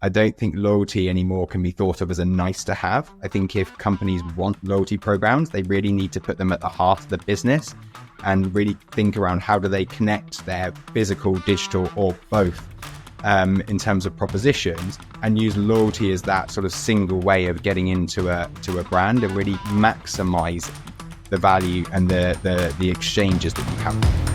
I don't think loyalty anymore can be thought of as a nice to have. I think if companies want loyalty programs, they really need to put them at the heart of the business and really think around how do they connect their physical, digital, or both in terms of propositions, and use loyalty as that sort of single way of getting into a brand and really maximize the value and the exchanges that you have.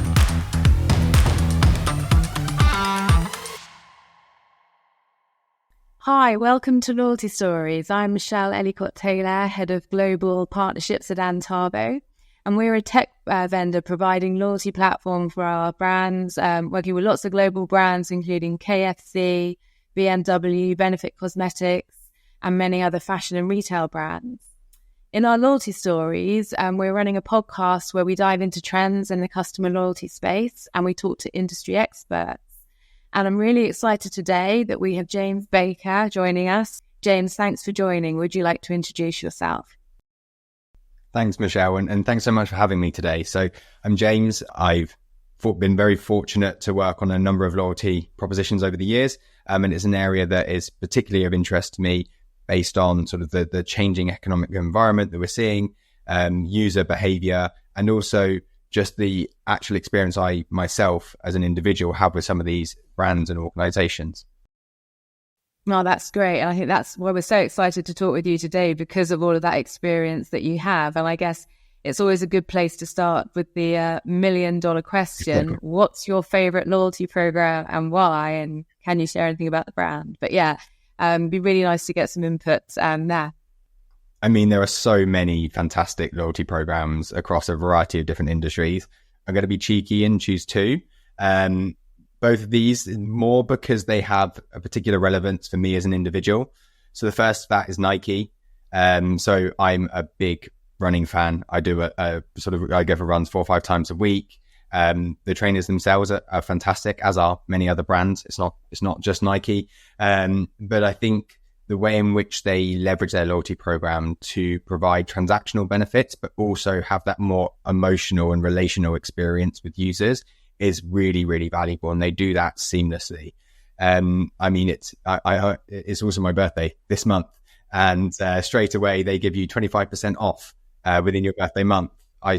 Hi, welcome to Loyalty Stories. I'm Michelle Ellicott-Taylor, Head of Global Partnerships at Antavo, and we're a tech vendor providing loyalty platform for our brands, working with lots of global brands, including KFC, BMW, Benefit Cosmetics, and many other fashion and retail brands. In our Loyalty Stories, we're running a podcast where we dive into trends in the customer loyalty space and we talk to industry experts. And I'm really excited today that we have James Baker joining us. James, thanks for joining. Would you like to introduce yourself? Thanks, Michelle, and thanks so much for having me today. So I'm James. I've been very fortunate to work on a number of loyalty propositions over the years, and it's an area that is particularly of interest to me based on sort of the changing economic environment that we're seeing, user behavior, and also just the actual experience I myself as an individual have with some of these brands and organizations. No, that's great. And I think that's why we're so excited to talk with you today, because of all of that experience that you have. And I guess it's always a good place to start with the $1 million question. What's your favorite loyalty program and why? And can you share anything about the brand? But yeah, it'd be really nice to get some input there. I mean, there are so many fantastic loyalty programs across a variety of different industries. I'm going to be cheeky and choose two. Both of these more because they have a particular relevance for me as an individual. So the first of that is Nike. So I'm a big running fan. I do I go for runs 4 or 5 times a week. The trainers themselves are fantastic, as are many other brands. It's not just Nike. But I think the way in which they leverage their loyalty program to provide transactional benefits, but also have that more emotional and relational experience with users is really, really valuable. And they do that seamlessly. I mean, it's also my birthday this month, and straight away they give you 25% off within your birthday month. I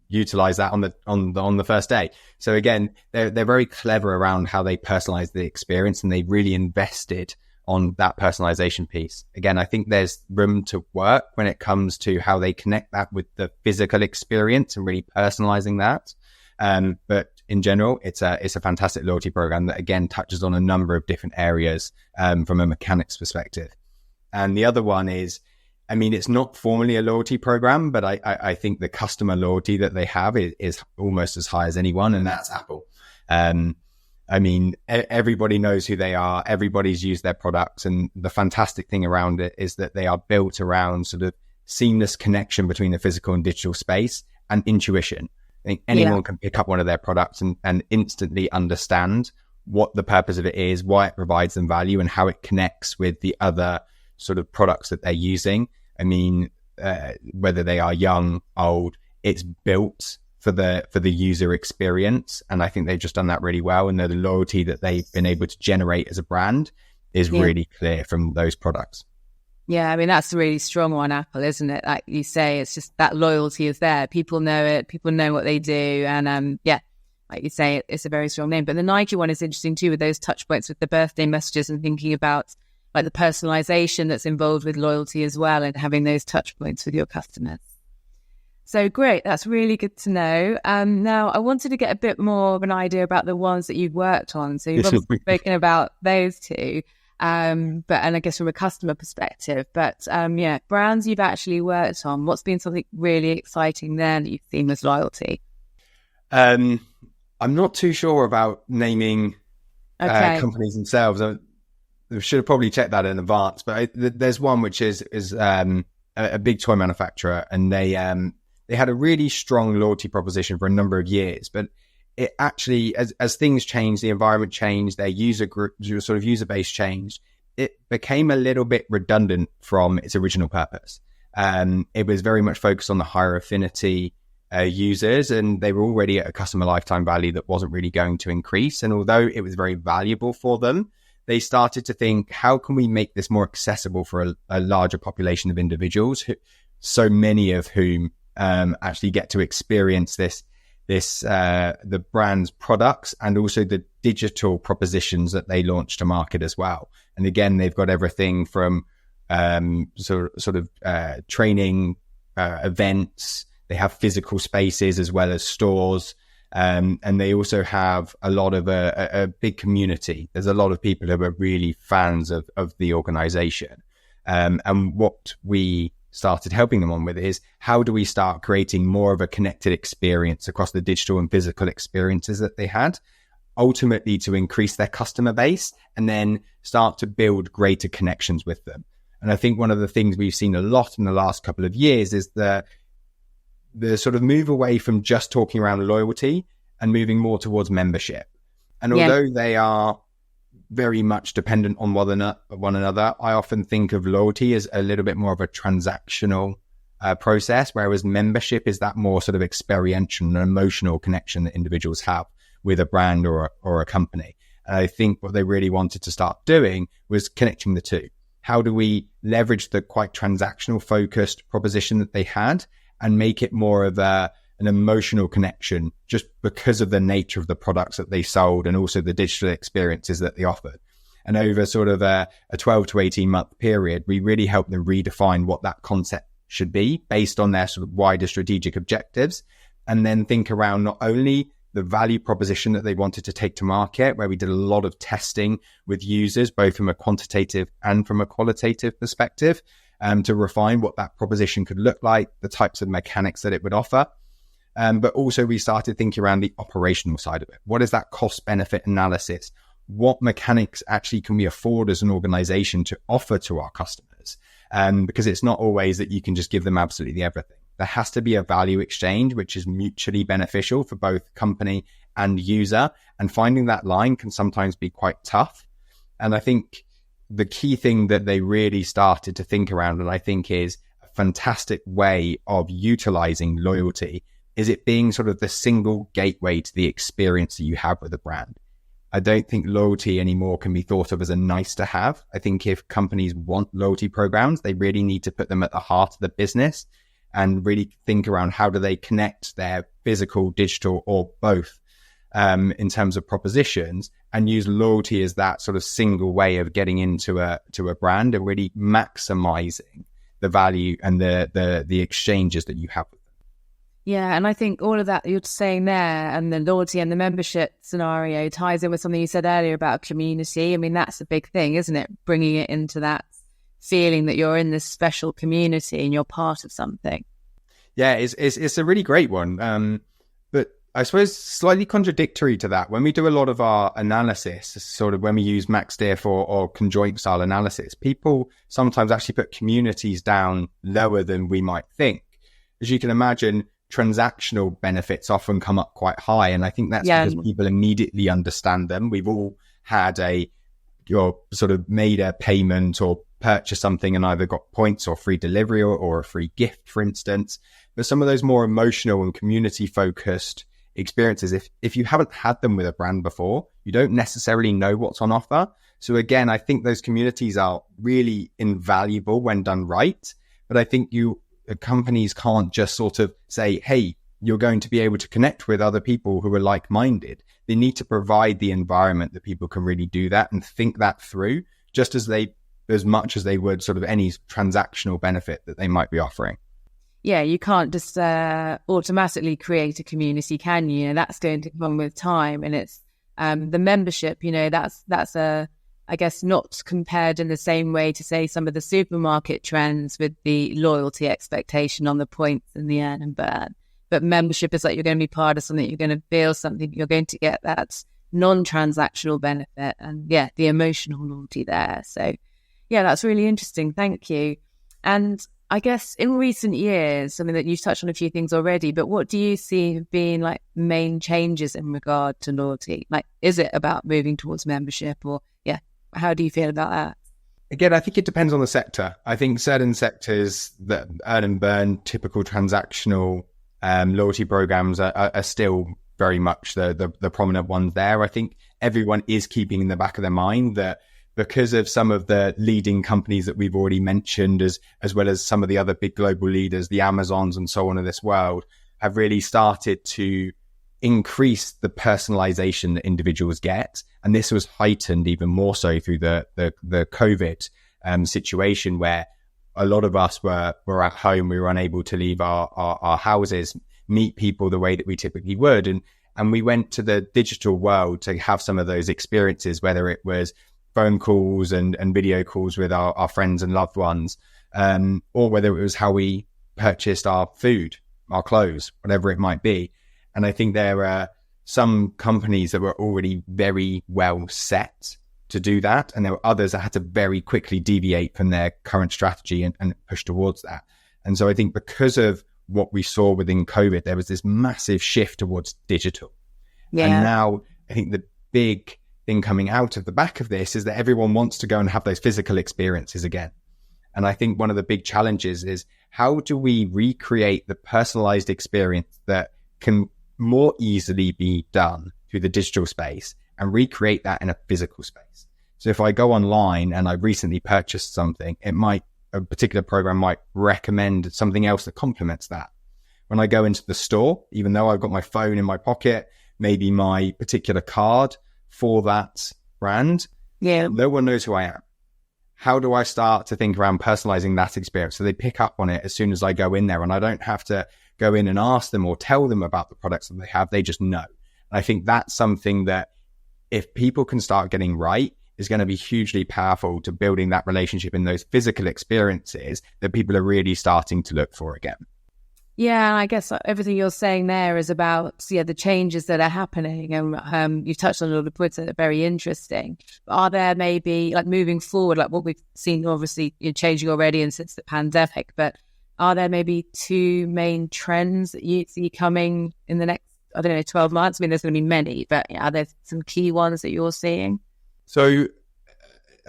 utilize that on the first day. So again, they're very clever around how they personalize the experience, and they really invested on that personalization piece. Again, I think there's room to work when it comes to how they connect that with the physical experience and really personalizing that. But in general, it's a fantastic loyalty program that again touches on a number of different areas from a mechanics perspective. And the other one is, I mean, it's not formally a loyalty program, but I think the customer loyalty that they have is almost as high as anyone, and that's Apple. I mean, everybody knows who they are. Everybody's used their products. And the fantastic thing around it is that they are built around sort of seamless connection between the physical and digital space and intuition. I think anyone can pick up one of their products and instantly understand what the purpose of it is, why it provides them value, and how it connects with the other sort of products that they're using. I mean, whether they are young, old, it's built for the user experience. And I think they've just done that really well. And the loyalty that they've been able to generate as a brand is really clear from those products. Yeah, I mean, that's a really strong one, Apple, isn't it? Like you say, it's just that loyalty is there. People know it. People know what they do. And like you say, it's a very strong name. But the Nike one is interesting too, with those touch points with the birthday messages and thinking about like the personalization that's involved with loyalty as well, and having those touch points with your customers. So great. That's really good to know. Now, I wanted to get a bit more of an idea about the ones that you've worked on. So you've obviously spoken about those two, and I guess from a customer perspective. But brands you've actually worked on, what's been something really exciting there that you've seen with loyalty? I'm not too sure about naming companies themselves. I should have probably checked that in advance. But there's one which is a big toy manufacturer, and they had a really strong loyalty proposition for a number of years, but it actually, as things changed, the environment changed, their user group, sort of user base changed, it became a little bit redundant from its original purpose. It was very much focused on the higher affinity users, and they were already at a customer lifetime value that wasn't really going to increase. And although it was very valuable for them, they started to think, how can we make this more accessible for a larger population of individuals, so many of whom actually get to experience the brand's products and also the digital propositions that they launch to market as well. And again, they've got everything from training, events. They have physical spaces as well as stores. And they also have a lot of a big community. There's a lot of people who are really fans of the organization. And what we started helping them on with is, how do we start creating more of a connected experience across the digital and physical experiences that they had, ultimately to increase their customer base and then start to build greater connections with them. And I think one of the things we've seen a lot in the last couple of years is the sort of move away from just talking around loyalty and moving more towards membership. And although they are very much dependent on one another, I often think of loyalty as a little bit more of a transactional process, whereas membership is that more sort of experiential and emotional connection that individuals have with a brand or a company. And I think what they really wanted to start doing was connecting the two. How do we leverage the quite transactional focused proposition that they had and make it more of an emotional connection, just because of the nature of the products that they sold and also the digital experiences that they offered. And over sort of a 12 to 18 month period, we really helped them redefine what that concept should be based on their sort of wider strategic objectives, and then think around not only the value proposition that they wanted to take to market, where we did a lot of testing with users, both from a quantitative and from a qualitative perspective, to refine what that proposition could look like, the types of mechanics that it would offer. But also we started thinking around the operational side of it. What is that cost benefit analysis? What mechanics actually can we afford as an organization to offer to our customers? Because it's not always that you can just give them absolutely everything. There has to be a value exchange, which is mutually beneficial for both company and user. And finding that line can sometimes be quite tough. And I think the key thing that they really started to think around, and I think is a fantastic way of utilizing loyalty, is it being sort of the single gateway to the experience that you have with a brand. I don't think loyalty anymore can be thought of as a nice to have. I think if companies want loyalty programs, they really need to put them at the heart of the business and really think around how do they connect their physical, digital, or both in terms of propositions, and use loyalty as that sort of single way of getting into a brand and really maximizing the value and the exchanges that you have with them. Yeah, and I think all of that you're saying there and the loyalty and the membership scenario ties in with something you said earlier about community. I mean, that's a big thing, isn't it? Bringing it into that feeling that you're in this special community and you're part of something. Yeah, it's a really great one. But I suppose slightly contradictory to that, when we do a lot of our analysis, sort of when we use max diff or conjoint style analysis, people sometimes actually put communities down lower than we might think. As you can imagine, transactional benefits often come up quite high. And I think that's because people immediately understand them. We've all had sort of made a payment or purchased something and either got points or free delivery or a free gift, for instance. But some of those more emotional and community focused experiences, if you haven't had them with a brand before, you don't necessarily know what's on offer. So again, I think those communities are really invaluable when done right. But I think companies can't just sort of say, hey, you're going to be able to connect with other people who are like-minded. They need to provide the environment that people can really do that and think that through, just as much as they would sort of any transactional benefit that they might be offering. Yeah, you can't just automatically create a community, can you? You know, that's going to come with time. And it's the membership, you know, that's I guess not compared in the same way to say some of the supermarket trends with the loyalty expectation on the points and the earn and burn. But membership is like you're going to be part of something, you're going to feel something, you're going to get that non-transactional benefit and the emotional loyalty there. So that's really interesting. Thank you. And I guess in recent years, I mean, that you've touched on a few things already, but what do you see being like main changes in regard to loyalty? Like, is it about moving towards membership or how do you feel about that? Again, I think it depends on the sector. I think certain sectors that earn and burn typical transactional loyalty programs are still very much the prominent ones there. I think everyone is keeping in the back of their mind that because of some of the leading companies that we've already mentioned, as well as some of the other big global leaders, the Amazons and so on in this world, have really started to increase the personalization that individuals get. And this was heightened even more so through the COVID situation, where a lot of us were at home. We were unable to leave our houses, meet people the way that we typically would. And we went to the digital world to have some of those experiences, whether it was phone calls and video calls with our friends and loved ones, or whether it was how we purchased our food, our clothes, whatever it might be. And I think there are some companies that were already very well set to do that. And there were others that had to very quickly deviate from their current strategy and push towards that. And so I think because of what we saw within COVID, there was this massive shift towards digital. Yeah. And now I think the big thing coming out of the back of this is that everyone wants to go and have those physical experiences again. And I think one of the big challenges is, how do we recreate the personalized experience that can more easily be done through the digital space and recreate that in a physical space? So if I go online and I recently purchased something, a particular program might recommend something else that complements that. When I go into the store, even though I've got my phone in my pocket, maybe my particular card for that brand, no one knows who I am. How do I start to think around personalizing that experience so they pick up on it as soon as I go in there, and I don't have to go in and ask them or tell them about the products that they have? They just know. And I think that's something that, if people can start getting right, is going to be hugely powerful to building that relationship in those physical experiences that people are really starting to look for again. Yeah, I guess everything you're saying there is about the changes that are happening, and you've touched on a lot of points that are very interesting. But are there maybe, like, moving forward, like what we've seen obviously changing already and since the pandemic, but are there maybe two main trends that you see coming in the next, 12 months? I mean, there's going to be many, but are there some key ones that you're seeing? So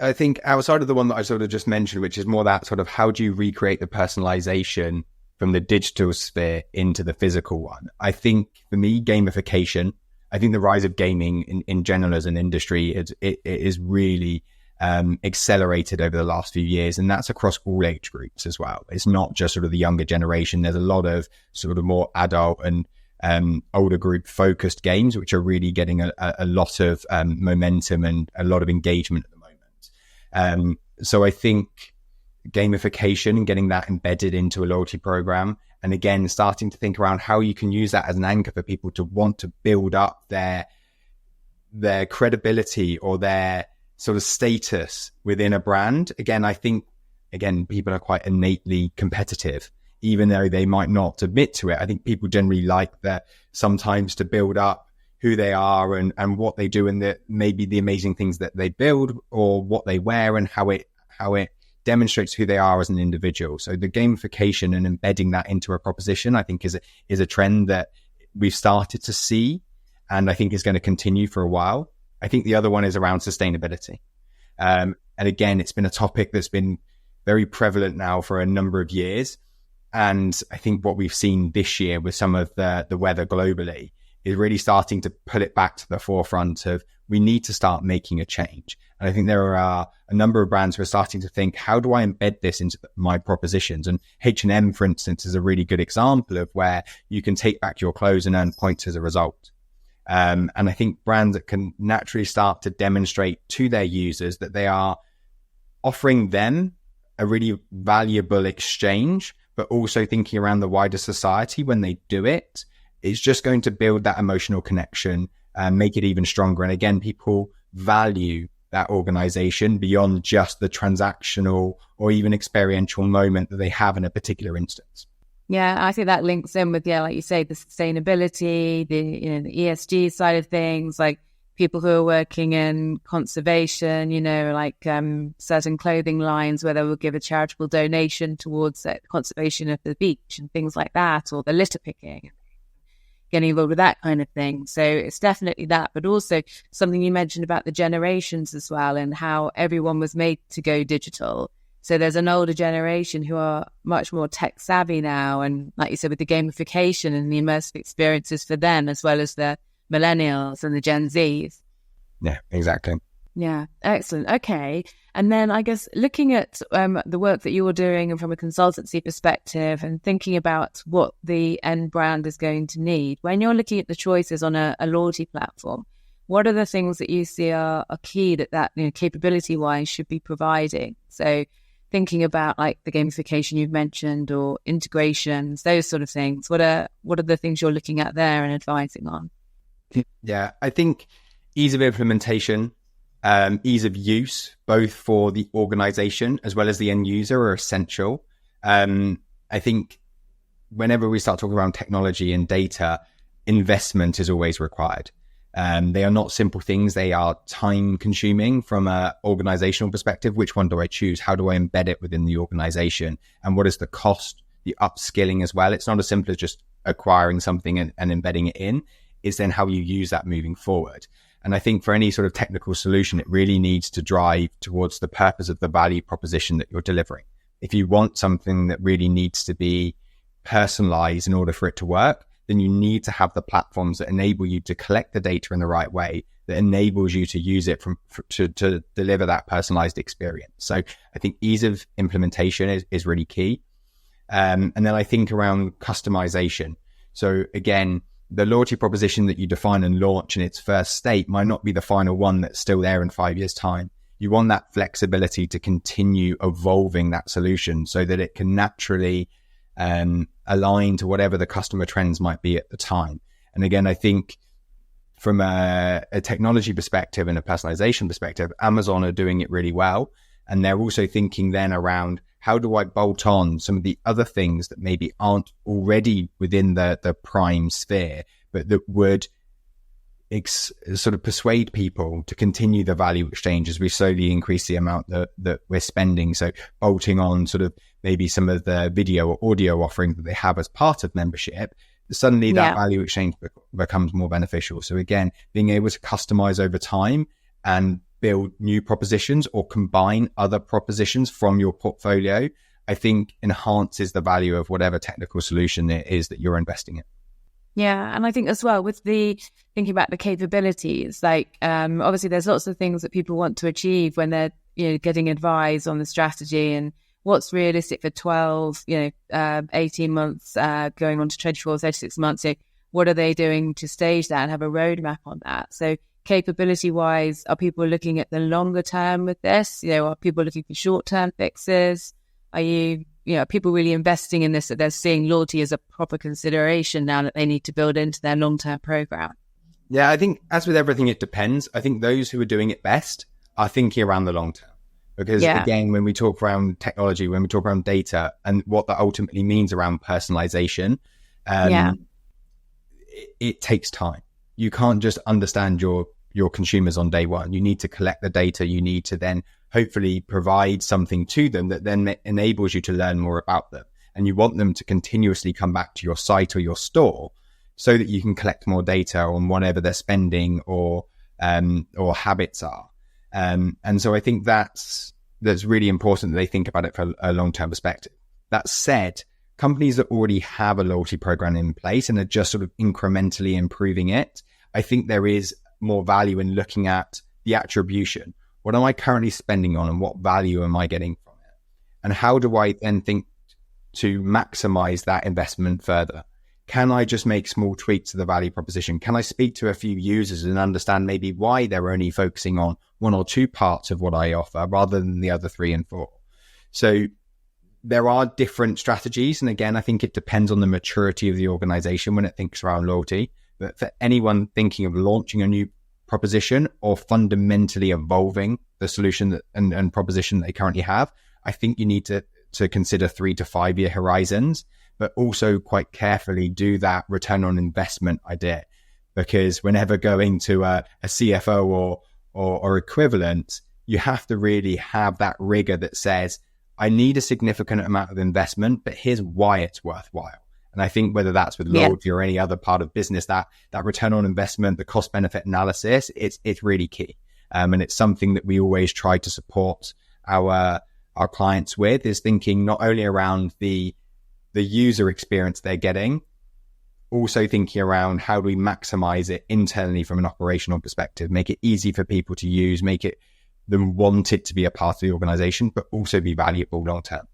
I think outside of the one that I sort of just mentioned, which is more that sort of, how do you recreate the personalization from the digital sphere into the physical one? I think for me, gamification, I think the rise of gaming in general as an industry, it is really accelerated over the last few years. And that's across all age groups as well. It's not just sort of the younger generation. There's a lot of sort of more adult and older group focused games, which are really getting a lot of momentum and a lot of engagement at the moment. So I think gamification and getting that embedded into a loyalty program, and again, starting to think around how you can use that as an anchor for people to want to build up their credibility or their sort of status within a brand. Again, I think, people are quite innately competitive, even though they might not admit to it. I think people generally like that sometimes to build up who they are and what they do, and maybe the amazing things that they build or what they wear and how it demonstrates who they are as an individual. So the gamification and embedding that into a proposition, I think is a trend that we've started to see, and I think is going to continue for a while. I think the other one is around sustainability. And again, it's been a topic that's been very prevalent now for a number of years. And I think what we've seen this year with some of the weather globally is really starting to put it back to the forefront of, we need to start making a change. And I think there are a number of brands who are starting to think, how do I embed this into my propositions? And H&M, for instance, is a really good example of where you can take back your clothes and earn points as a result. And I think brands that can naturally start to demonstrate to their users that they are offering them a really valuable exchange, but also thinking around the wider society when they do it, it's just going to build that emotional connection and make it even stronger. And again, people value that organization beyond just the transactional or even experiential moment that they have in a particular instance. Yeah, I think that links in with, like you say, the sustainability, the ESG side of things, like people who are working in conservation, like certain clothing lines where they will give a charitable donation towards the conservation of the beach and things like that, or the litter picking, getting involved with that kind of thing. So it's definitely that, but also something you mentioned about the generations as well, and how everyone was made to go digital. So there's an older generation who are much more tech savvy now. And like you said, with the gamification and the immersive experiences for them, as well as the millennials and the Gen Zs. Yeah, exactly. Yeah, excellent. Okay. And then I guess looking at the work that you're doing and from a consultancy perspective and thinking about what the end brand is going to need, when you're looking at the choices on a loyalty platform, what are the things that you see are key that capability-wise should be providing? So thinking about like the gamification you've mentioned or integrations, those sort of things, what are the things you're looking at there and advising on? Yeah, I think ease of implementation, ease of use, both for the organization as well as the end user, are essential. I think whenever we start talking around technology and data, investment is always required. They are not simple things. They are time consuming from an organizational perspective. Which one do I choose? How do I embed it within the organization? And what is the cost, the upskilling as well? It's not as simple as just acquiring something and embedding it in. It's then how you use that moving forward. And I think for any sort of technical solution, it really needs to drive towards the purpose of the value proposition that you're delivering. If you want something that really needs to be personalized in order for it to work, then you need to have the platforms that enable you to collect the data in the right way, that enables you to use it to deliver that personalized experience. So I think ease of implementation is really key. And then I think around customization. So again, the loyalty proposition that you define and launch in its first state might not be the final one that's still there in 5 years' time. You want that flexibility to continue evolving that solution so that it can naturally align to whatever the customer trends might be at the time. And again, I think from a technology perspective and a personalization perspective, Amazon are doing it really well. And they're also thinking then around, how do I bolt on some of the other things that maybe aren't already within the Prime sphere, but that would sort of persuade people to continue the value exchange as we slowly increase the amount that we're spending. So bolting on sort of maybe some of the video or audio offering that they have as part of membership, suddenly that value exchange becomes more beneficial. So again, being able to customize over time and build new propositions or combine other propositions from your portfolio, I think enhances the value of whatever technical solution it is that you're investing in. Yeah, and I think as well with the thinking about the capabilities, like obviously there's lots of things that people want to achieve when they're getting advice on the strategy and what's realistic for 12, 18 months, going on to 24, 36 months. So what are they doing to stage that and have a roadmap on that? So capability wise, are people looking at the longer term with this? Are people looking for short term fixes? Are people really investing in this, that they're seeing loyalty as a proper consideration now that they need to build into their long term program? Yeah, I think as with everything, it depends. I think those who are doing it best are thinking around the long term. Because again, when we talk around technology, when we talk around data and what that ultimately means around personalization, it takes time. You can't just understand your consumers on day one. You need to collect the data. You need to then hopefully provide something to them that then enables you to learn more about them. And you want them to continuously come back to your site or your store so that you can collect more data on whatever they're spending or habits are. And so I think that's really important that they think about it from a long-term perspective. That said, companies that already have a loyalty program in place and are just sort of incrementally improving it, I think there is more value in looking at the attribution. What am I currently spending on and what value am I getting from it? And how do I then think to maximize that investment further? Can I just make small tweaks to the value proposition? Can I speak to a few users and understand maybe why they're only focusing on one or two parts of what I offer rather than the other 3 and 4? So there are different strategies. And again, I think it depends on the maturity of the organization when it thinks around loyalty. But for anyone thinking of launching a new proposition or fundamentally evolving the solution and proposition that they currently have, I think you need to consider 3 to 5 year horizons, but also quite carefully do that return on investment idea. Because whenever going to a CFO or equivalent, you have to really have that rigor that says, I need a significant amount of investment, but here's why it's worthwhile. And I think whether that's with loyalty or any other part of business, that return on investment, the cost benefit analysis, it's really key. And it's something that we always try to support our clients with, is thinking not only around the user experience they're getting, also thinking around how do we maximize it internally from an operational perspective, make it easy for people to use, make it them want it to be a part of the organization, but also be valuable long term.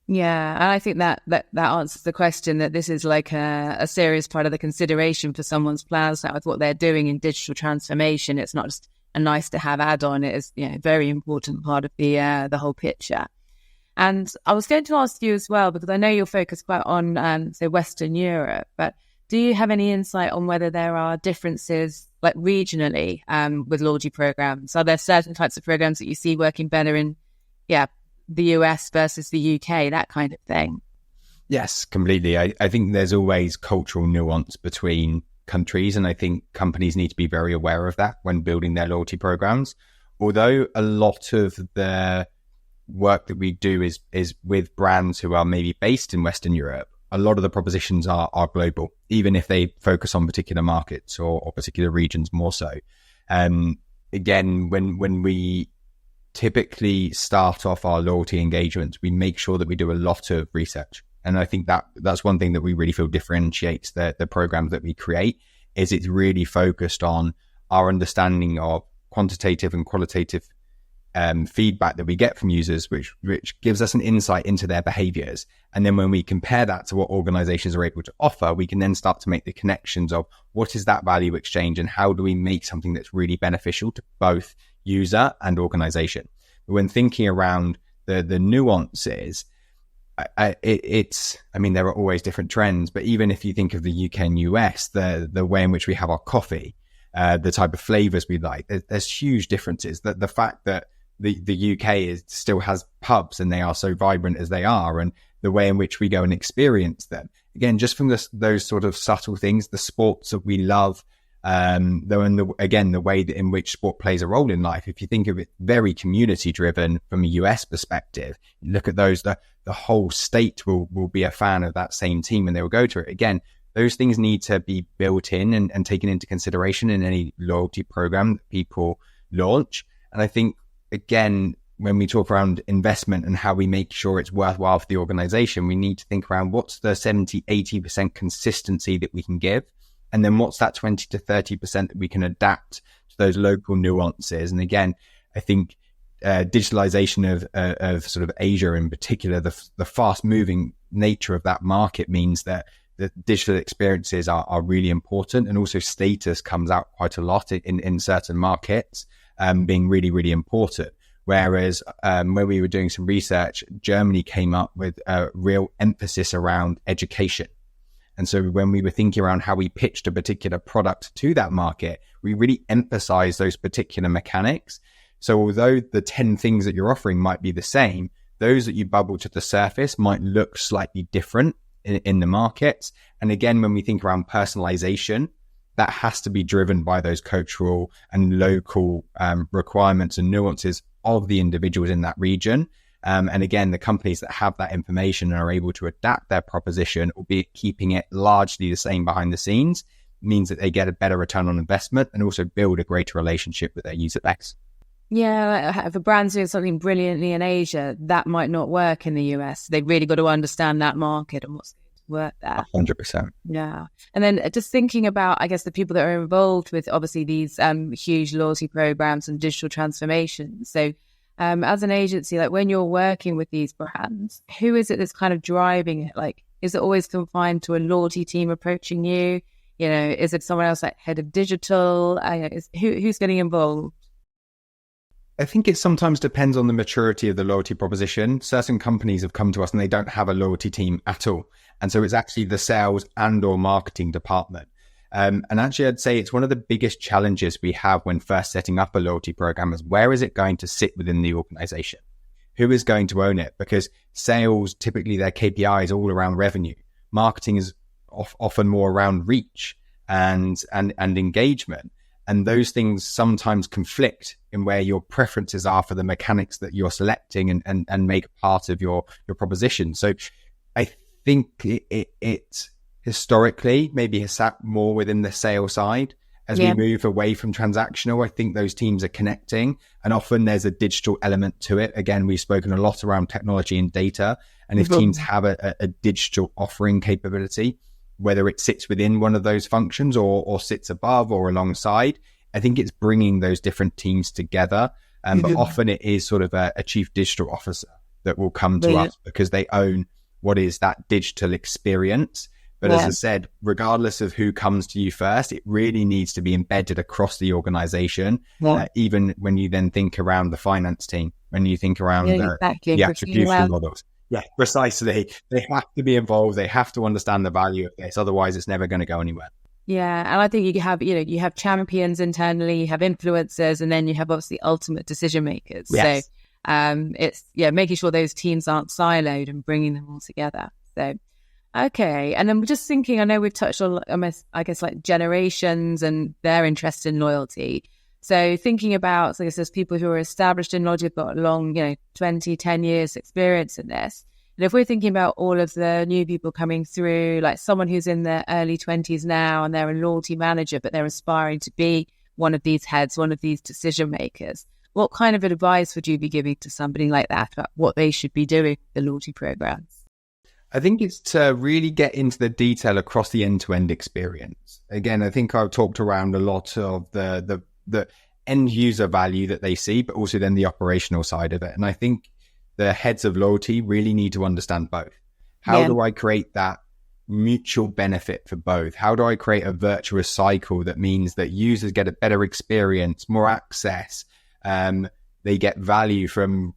Yeah, and I think that answers the question, that this is like a serious part of the consideration for someone's plans now with what they're doing in digital transformation. It's not just a nice to have add-on. It is, a very important part of the whole picture. And I was going to ask you as well, because I know you're focused quite on, say, Western Europe, but do you have any insight on whether there are differences, like regionally, with loyalty programs? Are there certain types of programs that you see working better in, the US versus the UK, that kind of thing? Yes, completely. I think there's always cultural nuance between countries, and I think companies need to be very aware of that when building their loyalty programs. Although a lot of the work that we do is with brands who are maybe based in Western Europe, a lot of the propositions are global, even if they focus on particular markets or particular regions more so. Again, when we typically start off our loyalty engagements, we make sure that we do a lot of research. And I think that's one thing that we really feel differentiates the programs that we create, is it's really focused on our understanding of quantitative and qualitative feedback that we get from users, which gives us an insight into their behaviors. And then when we compare that to what organizations are able to offer, we can then start to make the connections of what is that value exchange and how do we make something that's really beneficial to both user and organization. But when thinking around the nuances, there are always different trends, but even if you think of the UK and US, the way in which we have our coffee, the type of flavors we like, there's huge differences. The fact that the UK still has pubs and they are so vibrant as they are, and the way in which we go and experience them. Again, just from those sort of subtle things, the sports that we love, the way that in which sport plays a role in life. If you think of it very community driven from a US perspective, look at those, the whole state will be a fan of that same team and they will go to it. Again, those things need to be built in and taken into consideration in any loyalty program that people launch. And I think, again, when we talk around investment and how we make sure it's worthwhile for the organization, we need to think around what's the 70-80% consistency that we can give. And then what's that 20 to 30% that we can adapt to those local nuances? And again, I think digitalization of sort of Asia in particular, the fast moving nature of that market means that the digital experiences are really important. And also status comes out quite a lot in certain markets, being really, really important. Whereas when we were doing some research, Germany came up with a real emphasis around education. And so when we were thinking around how we pitched a particular product to that market, we really emphasized those particular mechanics. So although the 10 things that you're offering might be the same, those that you bubble to the surface might look slightly different in the markets. And again, when we think around personalization, that has to be driven by those cultural and local requirements and nuances of the individuals in that region. And again, the companies that have that information and are able to adapt their proposition, albeit keeping it largely the same behind the scenes, means that they get a better return on investment and also build a greater relationship with their user base. Yeah, if a brand's doing something brilliantly in Asia, that might not work in the US. They've really got to understand that market and what's going to work there. 100%. Yeah. And then just thinking about, I guess, the people that are involved with obviously these huge loyalty programs and digital transformations. So as an agency, like when you're working with these brands, who is it that's kind of driving it? Like, is it always confined to a loyalty team approaching you? Is it someone else like head of digital? Who's getting involved? I think it sometimes depends on the maturity of the loyalty proposition. Certain companies have come to us and they don't have a loyalty team at all. And so it's actually the sales and or marketing department. And actually, I'd say it's one of the biggest challenges we have when first setting up a loyalty program is where is it going to sit within the organization? Who is going to own it? Because sales, typically their KPI is all around revenue. Marketing is often more around reach and engagement. And those things sometimes conflict in where your preferences are for the mechanics that you're selecting and make part of your proposition. So I think it historically maybe has sat more within the sales side. As we move away from transactional, I think those teams are connecting and often there's a digital element to it. Again, we've spoken a lot around technology and data. And if teams have a digital offering capability, whether it sits within one of those functions or sits above or alongside. I think it's bringing those different teams together. But often it is sort of a chief digital officer that will come to us because they own what is that digital experience. But as I said, regardless of who comes to you first, it really needs to be embedded across the organization. Even when you then think around the finance team, when you think around the attribution models. Yeah, precisely. They have to be involved. They have to understand the value of this. Otherwise, it's never going to go anywhere. Yeah, and I think you have champions internally, you have influencers, and then you have obviously ultimate decision makers. Yes. So it's making sure those teams aren't siloed and bringing them all together. So okay, and then we're just thinking. I know we've touched on, I guess, like generations and their interest in loyalty. So thinking about, I guess, there's people who are established in loyalty, have got long, 10 years experience in this. And if we're thinking about all of the new people coming through, like someone who's in their early 20s now and they're a loyalty manager, but they're aspiring to be one of these heads, one of these decision makers, what kind of advice would you be giving to somebody like that about what they should be doing with the loyalty programs? I think it's to really get into the detail across the end-to-end experience. Again, I think I've talked around a lot of the end user value that they see, but also then the operational side of it. And I think the heads of loyalty really need to understand both. How do I create that mutual benefit for both? How do I create a virtuous cycle that means that users get a better experience, more access, they get value from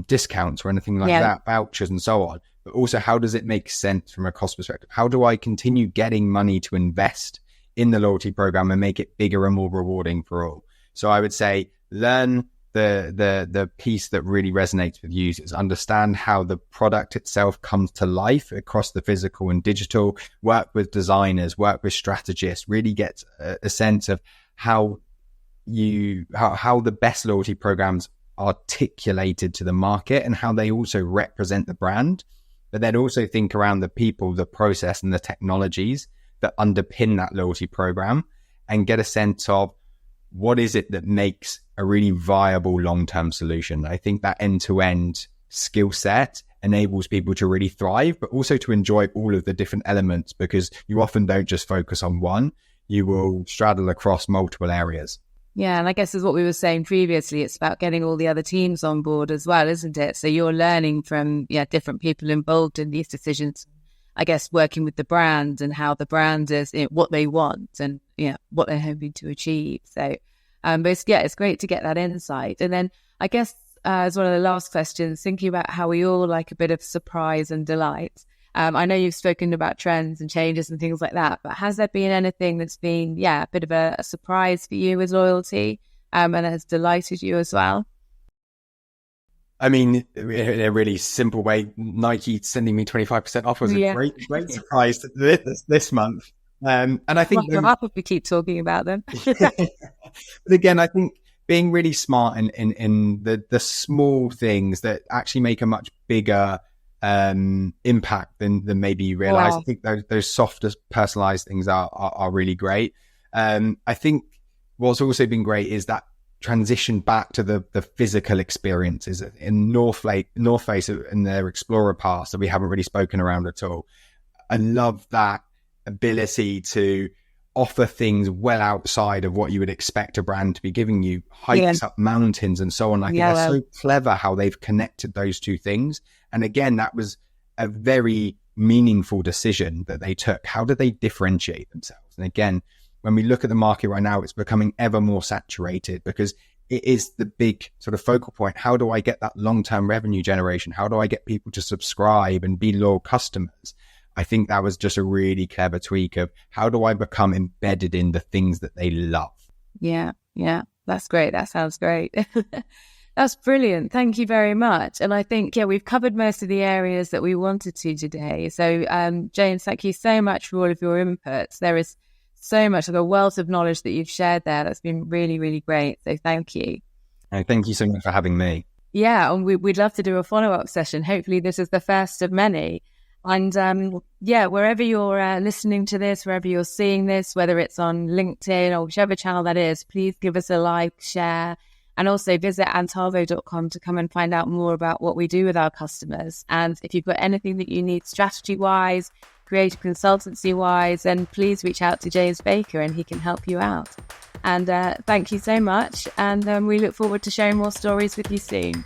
discounts or anything like that, vouchers and so on. But also, how does it make sense from a cost perspective? How do I continue getting money to invest in the loyalty program and make it bigger and more rewarding for all? So I would say learn the piece that really resonates with users, understand how the product itself comes to life across the physical and digital, work with designers, work with strategists, really get a sense of how the best loyalty programs articulated to the market and how they also represent the brand. But then also think around the people, the process and the technologies that underpin that loyalty program and get a sense of what is it that makes a really viable long-term solution. I think that end-to-end skill set enables people to really thrive, but also to enjoy all of the different elements, because you often don't just focus on one, you will straddle across multiple areas. Yeah, and I guess as what we were saying previously, it's about getting all the other teams on board as well, isn't it? So you're learning from different people involved in these decisions, I guess, working with the brand and how the brand is, what they want and what they're hoping to achieve. So, but it's great to get that insight. And then I guess as one of the last questions, thinking about how we all like a bit of surprise and delight. I know you've spoken about trends and changes and things like that, but has there been anything that's been, a bit of a surprise for you with loyalty and has delighted you as well? I mean, in a really simple way, Nike sending me 25% off was a great surprise this month. And I think we keep talking about them. But again, I think being really smart in the small things that actually make a much bigger impact than maybe you realize. Wow. I think those softer personalized things are really great. I think what's also been great is that transition back to the physical experiences in North Face and their Explorer Pass that we haven't really spoken around at all. I love that ability to offer things well outside of what you would expect a brand to be giving you, hikes up mountains and so on. I think they're so clever how they've connected those two things. And again, that was a very meaningful decision that they took. How do they differentiate themselves? And again, when we look at the market right now, it's becoming ever more saturated because it is the big sort of focal point. How do I get that long-term revenue generation? How do I get people to subscribe and be loyal customers? I think that was just a really clever tweak of how do I become embedded in the things that they love? Yeah, that's great. That sounds great. That's brilliant. Thank you very much. And I think, we've covered most of the areas that we wanted to today. So, James, thank you so much for all of your inputs. There is so much, like a wealth of knowledge that you've shared there. That's been really, really great. So thank you. Thank you so much for having me. Yeah, and we'd love to do a follow-up session. Hopefully this is the first of many. And wherever you're listening to this, wherever you're seeing this, whether it's on LinkedIn or whichever channel that is, please give us a like, share, and also visit antavo.com to come and find out more about what we do with our customers. And if you've got anything that you need strategy-wise, creative consultancy wise, then please reach out to James Baker and he can help you out. And thank you so much. And we look forward to sharing more stories with you soon.